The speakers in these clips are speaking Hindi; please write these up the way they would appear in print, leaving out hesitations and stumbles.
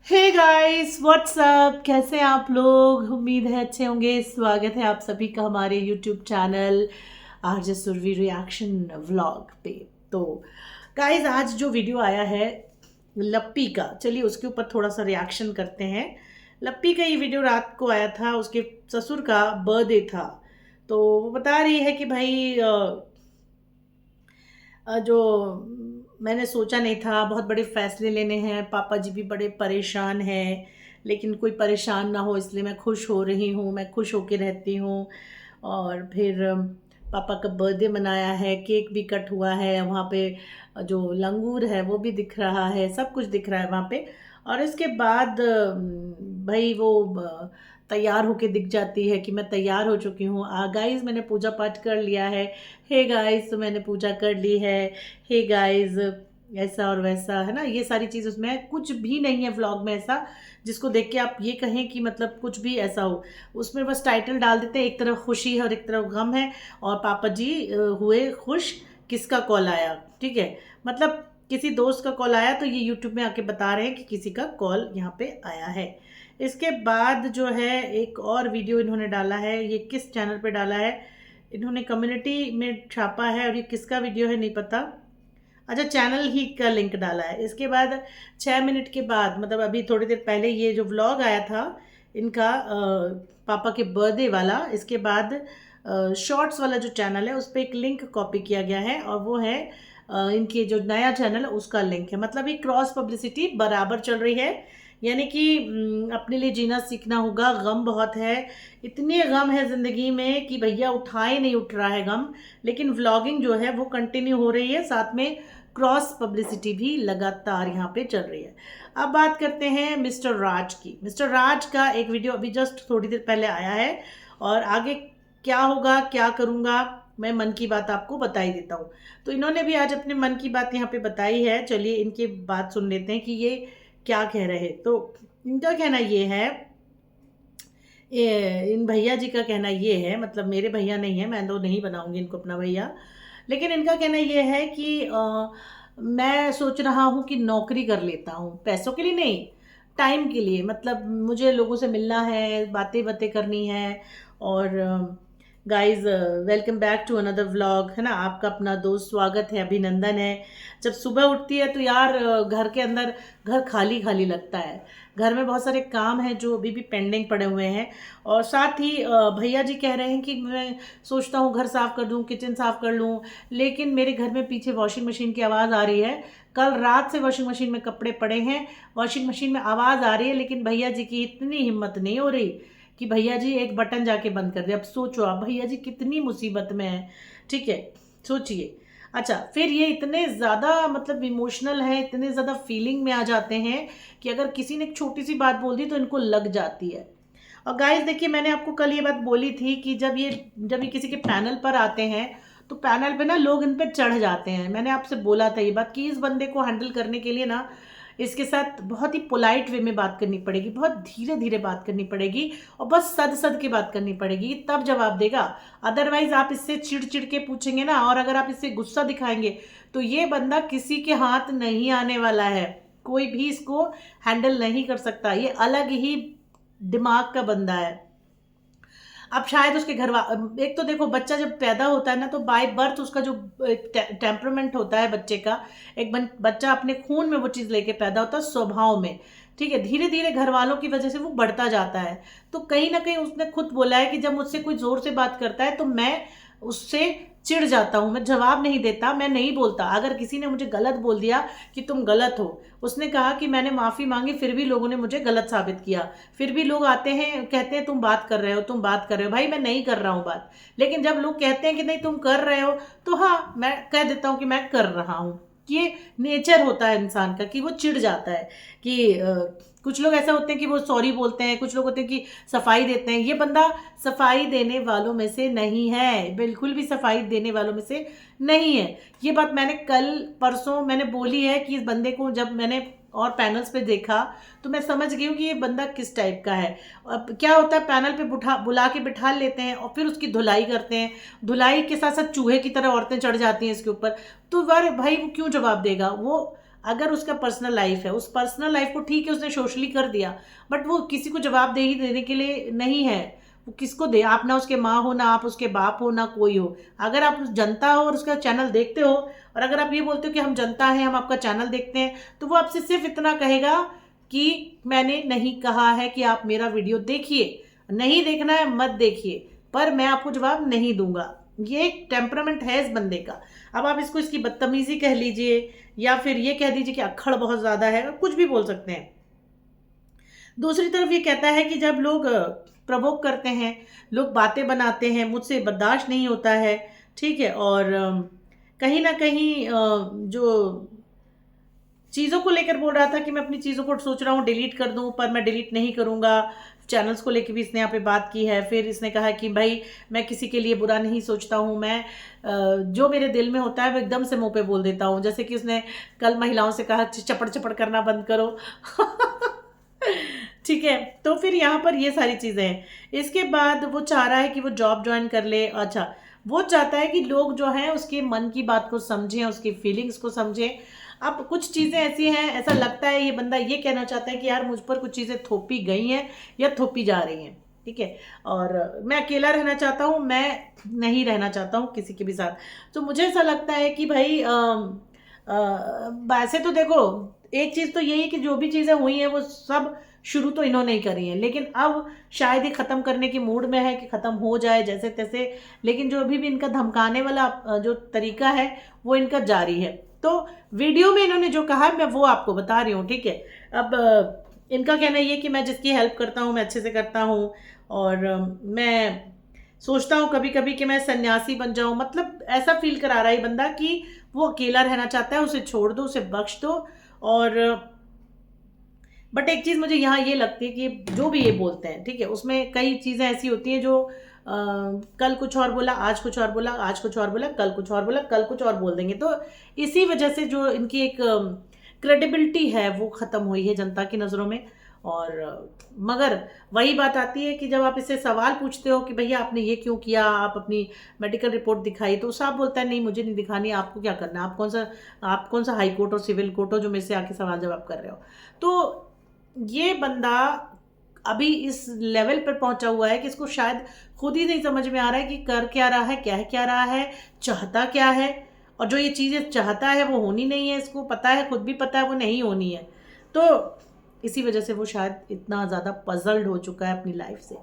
हे गाइस व्हाट्सअप, कैसे हैं आप लोग। उम्मीद है अच्छे होंगे। स्वागत है आप सभी का हमारे YouTube channel RJ Surabhi reaction vlog पे। तो गाइस आज जो वीडियो आया है लप्पी का, चलिए उसके ऊपर थोड़ा सा रिएक्शन करते हैं। लप्पी का ये वीडियो रात को आया था, उसके ससुर का बर्थडे था। तो वो बता रही है कि भाई जो मैंने सोचा नहीं था, बहुत बड़े फैसले लेने हैं, पापा जी भी बड़े परेशान हैं, लेकिन कोई परेशान ना हो इसलिए मैं खुश हो रही हूँ, मैं खुश होके रहती हूँ। और फिर पापा का बर्थडे मनाया है, केक भी कट हुआ है वहाँ पे, जो लंगूर है वो भी दिख रहा है, सब कुछ दिख रहा है वहाँ पे। और इसके बाद भाई वो तैयार होके दिख जाती है कि मैं तैयार हो चुकी हूँ। गाइस मैंने पूजा पाठ कर लिया है। हे गाइस तो मैंने पूजा कर ली है। हे गाइस ऐसा और वैसा है ना, ये सारी चीज़ उसमें कुछ भी नहीं है व्लॉग में ऐसा जिसको देख के आप ये कहें कि मतलब कुछ भी ऐसा हो। उसमें बस टाइटल डाल देते हैं, एक तरफ खुशी है और एक तरफ गम है। और पापा जी हुए खुश, किसका कॉल आया, ठीक है, मतलब किसी दोस्त का कॉल आया तो ये यूट्यूब में आके बता रहे हैं कि किसी का कॉल यहाँ पे आया है। इसके बाद जो है एक और वीडियो इन्होंने डाला है, ये किस चैनल पे डाला है, इन्होंने कम्युनिटी में छापा है और ये किसका वीडियो है नहीं पता। अच्छा, चैनल ही का लिंक डाला है। इसके बाद 6 मिनट के बाद, मतलब अभी थोड़ी देर पहले ये जो व्लॉग आया था इनका पापा के बर्थडे वाला, इसके बाद शॉर्ट्स वाला जो चैनल है उस पर एक लिंक कॉपी किया गया है और वो है इनके जो नया चैनल है उसका लिंक है। मतलब ये क्रॉस पब्लिसिटी बराबर चल रही है। यानी कि अपने लिए जीना सीखना होगा। गम बहुत है, इतने गम है ज़िंदगी में कि भैया उठाए नहीं उठ रहा है गम। लेकिन व्लॉगिंग जो है वो कंटिन्यू हो रही है, साथ में क्रॉस पब्लिसिटी भी लगातार यहाँ पे चल रही है। अब बात करते हैं मिस्टर राज की। मिस्टर राज का एक वीडियो अभी जस्ट थोड़ी देर पहले आया है और आगे क्या होगा, क्या करूँगा, मैं मन की बात आपको बता ही देता हूँ। तो इन्होंने भी आज अपने मन की बात यहाँ पे बताई है। चलिए इनकी बात सुन लेते हैं कि ये क्या कह रहे हैं। तो इनका कहना ये है, इन भैया जी का कहना ये है, मतलब मेरे भैया नहीं है, मैं तो नहीं बनाऊंगी इनको अपना भैया, लेकिन इनका कहना ये है कि मैं सोच रहा हूँ कि नौकरी कर लेता हूँ, पैसों के लिए नहीं, टाइम के लिए। मतलब मुझे लोगों से मिलना है, बातें बातें करनी है। और guys welcome back to another vlog, है ना, आपका अपना दोस्त, स्वागत है, अभिनंदन है। जब सुबह उठती है तो यार घर के अंदर घर खाली खाली लगता है। घर में बहुत सारे काम हैं जो अभी भी पेंडिंग पड़े हुए हैं। और साथ ही भैया जी कह रहे हैं कि मैं सोचता हूँ घर साफ़ कर दूँ, किचन साफ़ कर लूँ, लेकिन मेरे घर में पीछे वॉशिंग मशीन की आवाज़ आ रही है। कल रात से वॉशिंग मशीन में कपड़े पड़े हैं, वॉशिंग मशीन में आवाज़ आ रही है, लेकिन भैया जी की इतनी हिम्मत नहीं हो रही कि भैया जी एक बटन जाके बंद कर दे। अब सोचो आप, भैया जी कितनी मुसीबत में है, ठीक है, सोचिए। अच्छा, फिर ये इतने ज़्यादा मतलब इमोशनल है, इतने ज़्यादा फीलिंग में आ जाते हैं कि अगर किसी ने एक छोटी सी बात बोल दी तो इनको लग जाती है। और गाइस देखिए, मैंने आपको कल ये बात बोली थी कि जब ये किसी के पैनल पर आते हैं तो पैनल पे ना लोग इन पे चढ़ जाते हैं। मैंने आपसे बोला था ये बात कि इस बंदे को हैंडल करने के लिए ना इसके साथ बहुत ही पोलाइट वे में बात करनी पड़ेगी, बहुत धीरे धीरे बात करनी पड़ेगी और बस सद सद के बात करनी पड़ेगी, तब जवाब देगा। अदरवाइज आप इससे चिड़ चिड़ के पूछेंगे ना, और अगर आप इससे गुस्सा दिखाएंगे तो ये बंदा किसी के हाथ नहीं आने वाला है। कोई भी इसको हैंडल नहीं कर सकता, ये अलग ही दिमाग का बंदा है। अब शायद उसके घर एक तो देखो, बच्चा जब पैदा होता है ना तो बाय बर्थ उसका जो टेम्परामेंट होता है बच्चे का, बच्चा अपने खून में वो चीज़ लेके पैदा होता है स्वभाव में, ठीक है। धीरे धीरे घर वालों की वजह से वो बढ़ता जाता है। तो कहीं ना कहीं उसने खुद बोला है कि जब मुझसे कोई जोर से बात करता है तो मैं उससे चिढ़ जाता हूँ, मैं जवाब नहीं देता, मैं नहीं बोलता। अगर किसी ने मुझे गलत बोल दिया कि तुम गलत हो, उसने कहा कि मैंने माफ़ी मांगी फिर भी लोगों ने मुझे गलत साबित किया, फिर भी लोग आते हैं कहते हैं तुम बात कर रहे हो, तुम बात कर रहे हो। भाई मैं नहीं कर रहा हूँ बात, लेकिन जब लोग कहते हैं कि नहीं तुम कर रहे हो तो हाँ, मैं कह देता हूँ कि मैं कर रहा हूँ। ये नेचर होता है इंसान का कि वो चिढ़ जाता है कि कुछ लोग ऐसा होते हैं कि वो सॉरी बोलते हैं, कुछ लोग होते हैं कि सफाई देते हैं। ये बंदा सफाई देने वालों में से नहीं है, बिल्कुल भी सफाई देने वालों में से नहीं है। ये बात मैंने कल परसों मैंने बोली है कि इस बंदे को जब मैंने और पैनल्स पे देखा तो मैं समझ गई हूँ कि ये बंदा किस टाइप का है। अब क्या होता है, पैनल पे बुला के बिठा लेते हैं और फिर उसकी धुलाई करते हैं, धुलाई के साथ साथ चूहे की तरह औरतें चढ़ जाती हैं इसके ऊपर। तो वार भाई वो क्यों जवाब देगा, वो अगर उसका पर्सनल लाइफ है, उस पर्सनल लाइफ को ठीक है उसने सोशली कर दिया, बट वो किसी को जवाबदेही देने के लिए नहीं है। वो किसको दे? आप ना उसके माँ हो, ना आप उसके बाप हो, ना कोई हो। अगर आप जनता हो और उसका चैनल देखते हो, और अगर आप ये बोलते हो कि हम जनता हैं, हम आपका चैनल देखते हैं, तो वो आपसे सिर्फ इतना कहेगा कि मैंने नहीं कहा है कि आप मेरा वीडियो देखिए, नहीं देखना है मत देखिए, पर मैं आपको जवाब नहीं दूंगा। ये एक टेम्परामेंट है इस बंदे का। अब आप इसको इसकी बदतमीजी कह लीजिए, या फिर ये कह दीजिए कि अक्खड़ बहुत ज़्यादा है, कुछ भी बोल सकते हैं। दूसरी तरफ ये कहता है कि जब लोग प्रवोक करते हैं, लोग बातें बनाते हैं, मुझसे बर्दाश्त नहीं होता है, ठीक है। और कहीं ना कहीं जो चीज़ों को लेकर बोल रहा था कि मैं अपनी चीज़ों को सोच रहा हूँ डिलीट कर दूँ, पर मैं डिलीट नहीं करूँगा। चैनल्स को लेकर भी इसने यहाँ पे बात की है। फिर इसने कहा कि भाई मैं किसी के लिए बुरा नहीं सोचता हूँ, मैं जो मेरे दिल में होता है वो एकदम से मुंह पे बोल देता हूँ। जैसे कि उसने कल महिलाओं से कहा चपड़ चपड़ करना बंद करो। ठीक है, तो फिर यहाँ पर ये सारी चीज़ें हैं। इसके बाद वो चाह रहा है कि वो जॉब ज्वाइन कर ले। अच्छा, वो चाहता है कि लोग जो हैं उसके मन की बात को समझें, उसकी फीलिंग्स को समझें। अब कुछ चीज़ें ऐसी हैं, ऐसा लगता है ये बंदा ये कहना चाहता है कि यार मुझ पर कुछ चीज़ें थोपी गई हैं या थोपी जा रही हैं, ठीक है। और मैं अकेला रहना चाहता हूँ, मैं नहीं रहना चाहता हूँ किसी के भी साथ। तो मुझे ऐसा लगता है कि भाई वैसे तो देखो, एक चीज़ तो यही है कि जो भी चीज़ें हुई हैं वो सब शुरू तो इन्होंने ही करी हैं, लेकिन अब शायद ही ख़त्म करने की मूड में है कि ख़त्म हो जाए जैसे तैसे। लेकिन जो अभी भी इनका धमकाने वाला जो तरीका है वो इनका जारी है। तो वीडियो में इन्होंने जो कहा मैं वो आपको बता रही हूँ, ठीक है। अब इनका कहना ये कि मैं जिसकी हेल्प करता हूँ मैं अच्छे से करता हूँ, और मैं सोचता हूँ कभी कभी कि मैं सन्यासी बन जाऊँ। मतलब ऐसा फील करा रहा है ये बंदा कि वो अकेला रहना चाहता है, उसे छोड़ दो, उसे बख्श दो। और बट एक चीज़ मुझे यहाँ ये लगती है कि जो भी ये बोलते हैं, ठीक है, उसमें कई चीज़ें ऐसी होती हैं जो कल कुछ और बोला, आज कुछ और बोला, आज कुछ और बोला, कल कुछ और बोला, कल कुछ और बोल देंगे। तो इसी वजह से जो इनकी एक क्रेडिबिलिटी है वो ख़त्म हुई है जनता की नज़रों में। और मगर वही बात आती है कि जब आप इससे सवाल पूछते हो कि भैया आपने ये क्यों किया, आप अपनी मेडिकल रिपोर्ट दिखाई, तो साफ बोलता है नहीं मुझे नहीं दिखानी, आपको क्या करना है, आप कौन सा हाई कोर्ट और सिविल कोर्ट हो जो मेरे से आके सवाल जवाब कर रहे हो। तो ये बंदा अभी इस लेवल पर पहुंचा हुआ है कि इसको शायद खुद ही नहीं समझ में आ रहा है कि कर क्या रहा है, क्या रहा है, चाहता क्या है। और जो ये चीज़ें चाहता है वो होनी नहीं है, इसको पता है, खुद भी पता है वो नहीं होनी है। तो इसी वजह से वो शायद इतना ज़्यादा पजल्ड हो चुका है अपनी लाइफ से।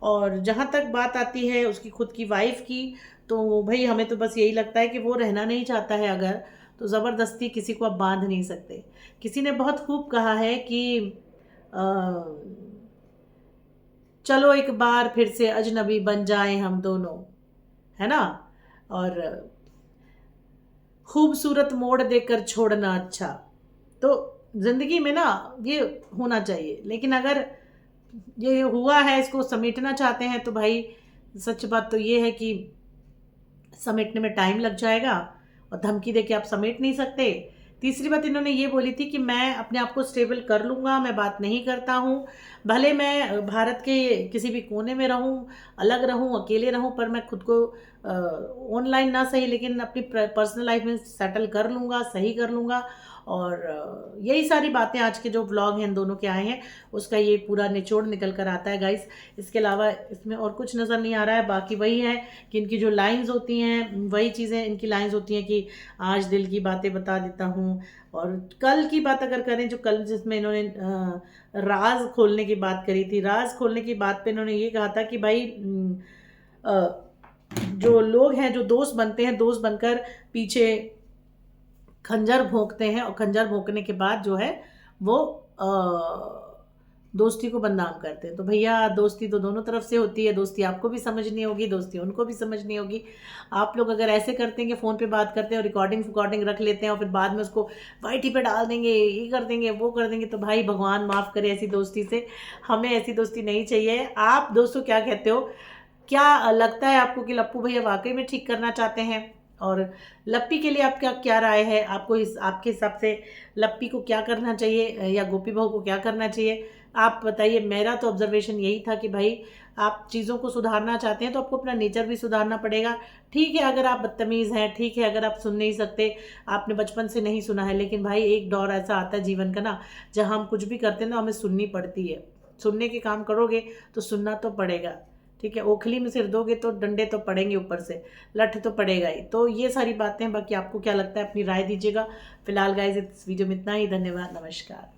और जहाँ तक बात आती है उसकी खुद की वाइफ की, तो भाई हमें तो बस यही लगता है कि वो रहना नहीं चाहता है अगर, तो ज़बरदस्ती किसी को आप बांध नहीं सकते। किसी ने बहुत खूब कहा है कि चलो एक बार फिर से अजनबी बन जाएं हम दोनों, है ना। और खूबसूरत मोड़ देकर छोड़ना अच्छा। तो ज़िंदगी में ना ये होना चाहिए, लेकिन अगर ये हुआ है इसको समेटना चाहते हैं तो भाई सच बात तो ये है कि समेटने में टाइम लग जाएगा, और धमकी देके आप समेट नहीं सकते। तीसरी बात इन्होंने ये बोली थी कि मैं अपने आप को स्टेबल कर लूँगा, मैं बात नहीं करता हूँ, भले मैं भारत के किसी भी कोने में रहूँ, अलग रहूँ, अकेले रहूँ, पर मैं खुद को ऑनलाइन ना सही लेकिन अपनी पर्सनल लाइफ में सेटल कर लूँगा, सही कर लूँगा। और यही सारी बातें आज के जो व्लॉग हैं इन दोनों के आए हैं उसका ये पूरा निचोड़ निकल कर आता है गाइस। इसके अलावा इसमें और कुछ नज़र नहीं आ रहा है। बाकी वही है कि इनकी जो लाइंस होती हैं वही चीज़ें इनकी लाइंस होती हैं कि आज दिल की बातें बता देता हूँ। और कल की बात अगर करें, जो कल जिसमें इन्होंने राज खोलने की बात करी थी, राज खोलने की बात पे इन्होंने ये कहा था कि भाई जो लोग हैं जो दोस्त बनते हैं, दोस्त बनकर पीछे खंजर भोंकते हैं, और खंजर भोंकने के बाद जो है वो दोस्ती को बदनाम करते हैं। तो भैया दोस्ती तो दोनों तरफ से होती है, दोस्ती आपको भी समझनी होगी, दोस्ती उनको भी समझनी होगी। आप लोग अगर ऐसे करते हैं कि फ़ोन पे बात करते हैं और रिकॉर्डिंग रख लेते हैं और फिर बाद में उसको वाईटी पे डाल देंगे, ये कर देंगे, वो कर देंगे, तो भाई भगवान माफ़ करे ऐसी दोस्ती से। हमें ऐसी दोस्ती नहीं चाहिए। आप दोस्तों क्या कहते हो? क्या लगता है आपको कि लप्पू भैया वाकई में ठीक करना चाहते हैं? और लप्पी के लिए आपका क्या राय है? आपके हिसाब से लप्पी को क्या करना चाहिए या गोपी बहू को क्या करना चाहिए? आप बताइए। मेरा तो ऑब्जर्वेशन यही था कि भाई आप चीज़ों को सुधारना चाहते हैं तो आपको अपना नेचर भी सुधारना पड़ेगा। ठीक है अगर आप बदतमीज़ हैं, ठीक है अगर आप सुन नहीं सकते, आपने बचपन से नहीं सुना है, लेकिन भाई एक दौर ऐसा आता है जीवन का ना, जहाँ हम कुछ भी करते हैं ना हमें सुननी पड़ती है। सुनने के काम करोगे तो सुनना तो पड़ेगा। ठीक है, ओखली में सिर दोगे तो डंडे तो पड़ेंगे, ऊपर से लठ तो पड़ेगा ही। तो ये सारी बातें, बाकी आपको क्या लगता है अपनी राय दीजिएगा। फिलहाल गाइज इस वीडियो में इतना ही। धन्यवाद, नमस्कार।